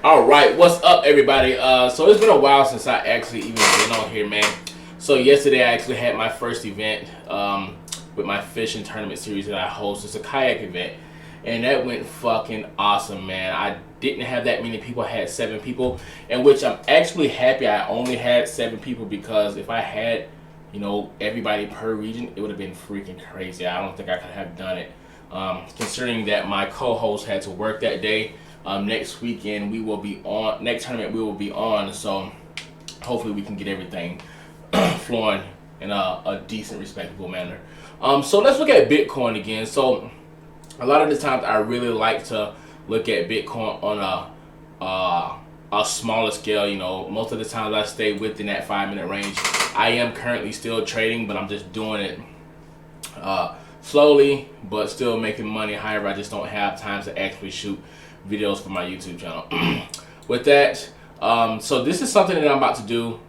All right, what's up, everybody? So it's been a while since I actually even been on here, man. So yesterday I actually had my first event with my fishing tournament series that I host. It's a kayak event, and that went fucking awesome, man. I didn't have that many people. I had 7 people, and which I'm actually happy I only had 7 people, because if I had, everybody per region, it would have been freaking crazy. I don't think I could have done it, considering that my co-host had to work that day. Next weekend we will be on. Next tournament we will be on. So hopefully we can get everything flowing in a decent, respectable manner. So let's look at Bitcoin again. So a lot of the times I really like to look at Bitcoin on a smaller scale. Most of the times I stay within that 5-minute range. I am currently still trading, but I'm just doing it slowly, but still making money. However, I just don't have time to actually shoot videos for my YouTube channel. With that, so this is something that I'm about to do.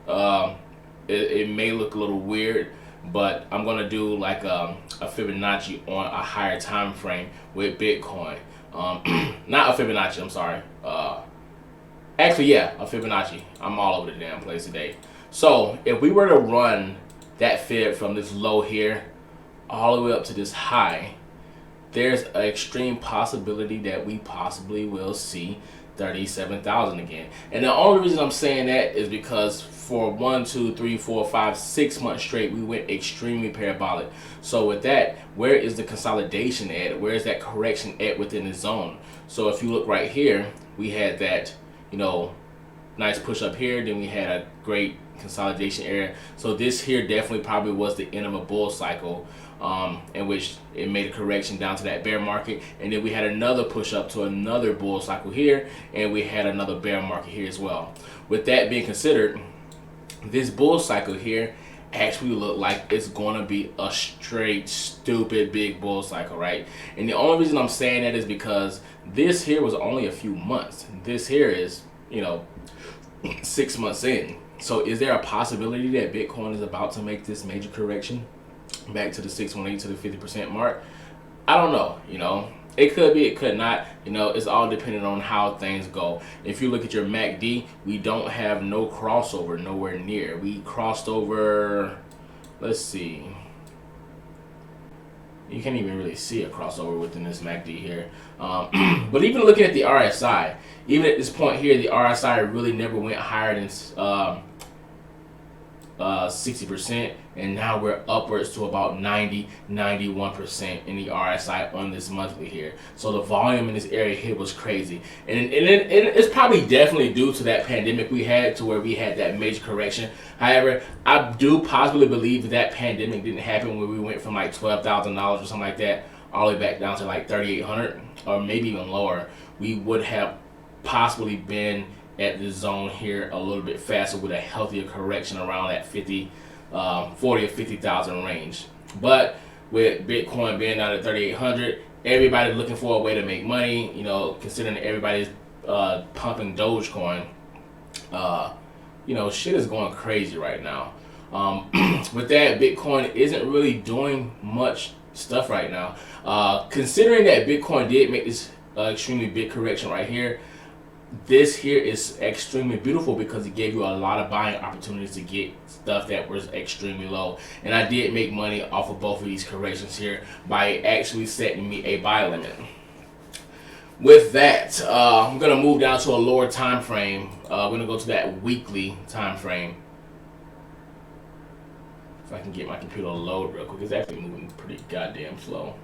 It may look a little weird, but I'm gonna do like a Fibonacci on a higher time frame with Bitcoin. Not a Fibonacci, I'm sorry. Actually, yeah, a Fibonacci. I'm all over the damn place today. So if we were to run that fib from this low here all the way up to this high, there's an extreme possibility that we possibly will see 37,000 again. And the only reason I'm saying that is because for 1, 2, 3, 4, 5, 6 months straight, we went extremely parabolic. So with that, where is the consolidation at? Where is that correction at within the zone? So if you look right here, we had that, nice push up here. Then we had a great consolidation area. So this here definitely probably was the end of a bull cycle, in which it made a correction down to that bear market, and then we had another push up to another bull cycle here, and we had another bear market here as well. With that being considered, this bull cycle here actually look like it's going to be a straight stupid big bull cycle, right? And the only reason I'm saying that is because this here was only a few months. This here is 6 months in. So is there a possibility that Bitcoin is about to make this major correction back to the 618 to the 50% mark? I don't know. It could be, it could not. It's all dependent on how things go. If you look at your MACD, we don't have no crossover nowhere near. We crossed over, let's see. You can't even really see a crossover within this MACD here. But even looking at the RSI, even at this point here, the RSI really never went higher than 60%, and now we're upwards to about 90-91% in the RSI on this monthly here. So the volume in this area here was crazy, and it's probably definitely due to that pandemic we had, to where we had that major correction. However, I do possibly believe that pandemic didn't happen when we went from like $12,000 or something like that all the way back down to like 3,800 or maybe even lower. We would have possibly been at the zone here a little bit faster with a healthier correction around that 40 or 50,000 range. But with Bitcoin being down at 3,800, everybody's looking for a way to make money. Considering everybody's pumping Dogecoin, shit is going crazy right now. With that, Bitcoin isn't really doing much stuff right now. Considering that Bitcoin did make this extremely big correction right here, this here is extremely beautiful because it gave you a lot of buying opportunities to get stuff that was extremely low. And I did make money off of both of these corrections here by actually setting me a buy limit. With that, I'm going to move down to a lower time frame. We're going to go to that weekly time frame. If I can get my computer to load real quick. It's actually moving pretty goddamn slow.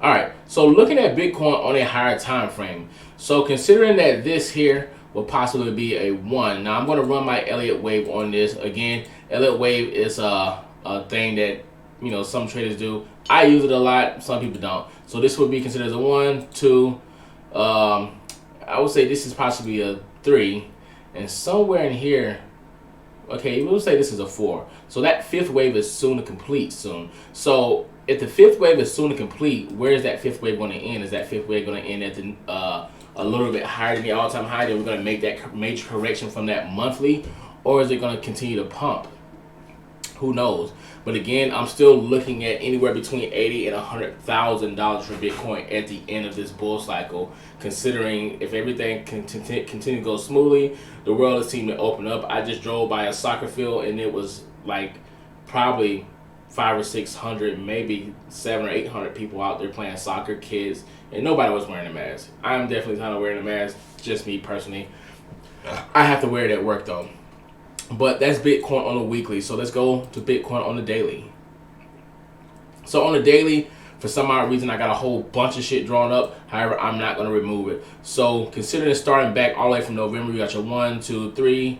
Alright, so looking at Bitcoin on a higher time frame. So considering that this here will possibly be a 1. Now I'm going to run my Elliott wave on this. Again, Elliott wave is a thing that some traders do. I use it a lot, some people don't. So this would be considered as a 1, 2. I would say this is possibly a 3. And somewhere in here, okay, we'll say this is a 4. So that 5th wave is soon to complete soon. So if the 5th wave is soon to complete, where is that 5th wave going to end? Is that 5th wave going to end at the a little bit higher than the all-time high? That we're going to make that major correction from that monthly, or is it going to continue to pump? Who knows? But again, I'm still looking at anywhere between $80,000 and $100,000 for Bitcoin at the end of this bull cycle. Considering if everything continue to go smoothly, the world is seeming to open up. I just drove by a soccer field and it was like probably 500 or 600, maybe 700 or 800 people out there playing soccer, kids, and nobody was wearing a mask. I'm definitely kind of wearing a mask, just me personally. I have to wear it at work though. But that's Bitcoin on the weekly. So let's go to Bitcoin on the daily. So on the daily, for some odd reason, I got a whole bunch of shit drawn up. However, I'm not going to remove it. So considering starting back all the way from November, you got your 1, 2, 3.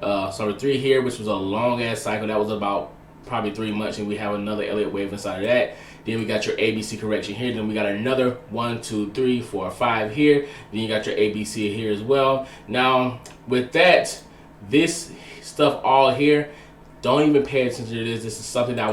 3 here, which was a long ass cycle. That was about probably 3 months, and we have another Elliott wave inside of that. Then we got your ABC correction here. Then we got another 1, 2, 3, 4, 5 here. Then you got your ABC here as well. Now with that, this stuff all here, don't even pay attention to this. This is something that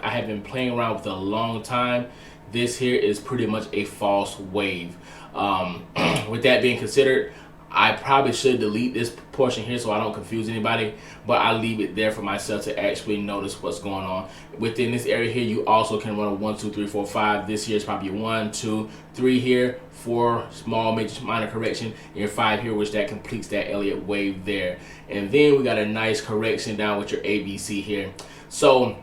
I have been playing around with a long time. This here is pretty much a false wave. With that being considered, I probably should delete this portion here so I don't confuse anybody, but I leave it there for myself to actually notice what's going on. Within this area here, you also can run a 1, 2, 3, 4, 5. This here is probably 1, 2, 3 here, 4 small major minor correction, and your 5 here, which that completes that Elliott wave there. And then we got a nice correction down with your ABC here. So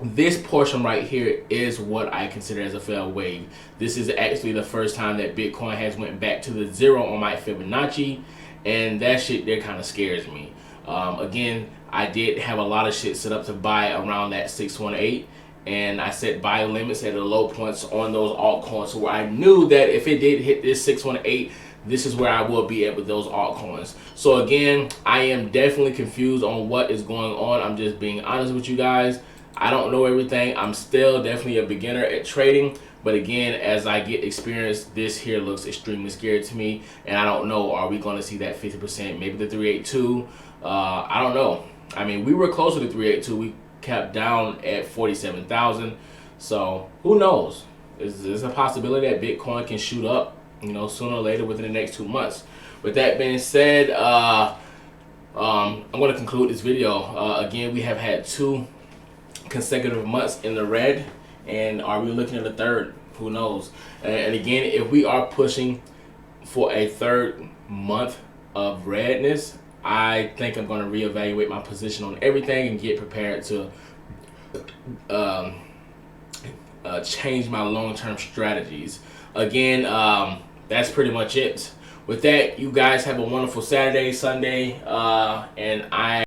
this portion right here is what I consider as a failed wave. This is actually the first time that Bitcoin has went back to the 0 on my Fibonacci, and that shit there kind of scares me. Again, I did have a lot of shit set up to buy around that 618, and I set buy limits at the low points on those altcoins, so where I knew that if it did hit this 618, this is where I will be at with those altcoins. So again, I am definitely confused on what is going on. I'm just being honest with you guys. I don't know everything. I'm still definitely a beginner at trading, but again, as I get experience, this here looks extremely scary to me, and I don't know, are we going to see that 50%, maybe the 382? I don't know. I mean, we were closer to 382. We kept down at 47,000, so who knows? There's a possibility that Bitcoin can shoot up, you know, sooner or later within the next 2 months. With that being said, I'm going to conclude this video. Again, we have had 2 consecutive months in the red, and are we looking at a third? Who knows? And again, if we are pushing for a 3rd month of redness, I think I'm going to reevaluate my position on everything and get prepared to change my long-term strategies. Again, that's pretty much it. With that, you guys have a wonderful Saturday, Sunday, and I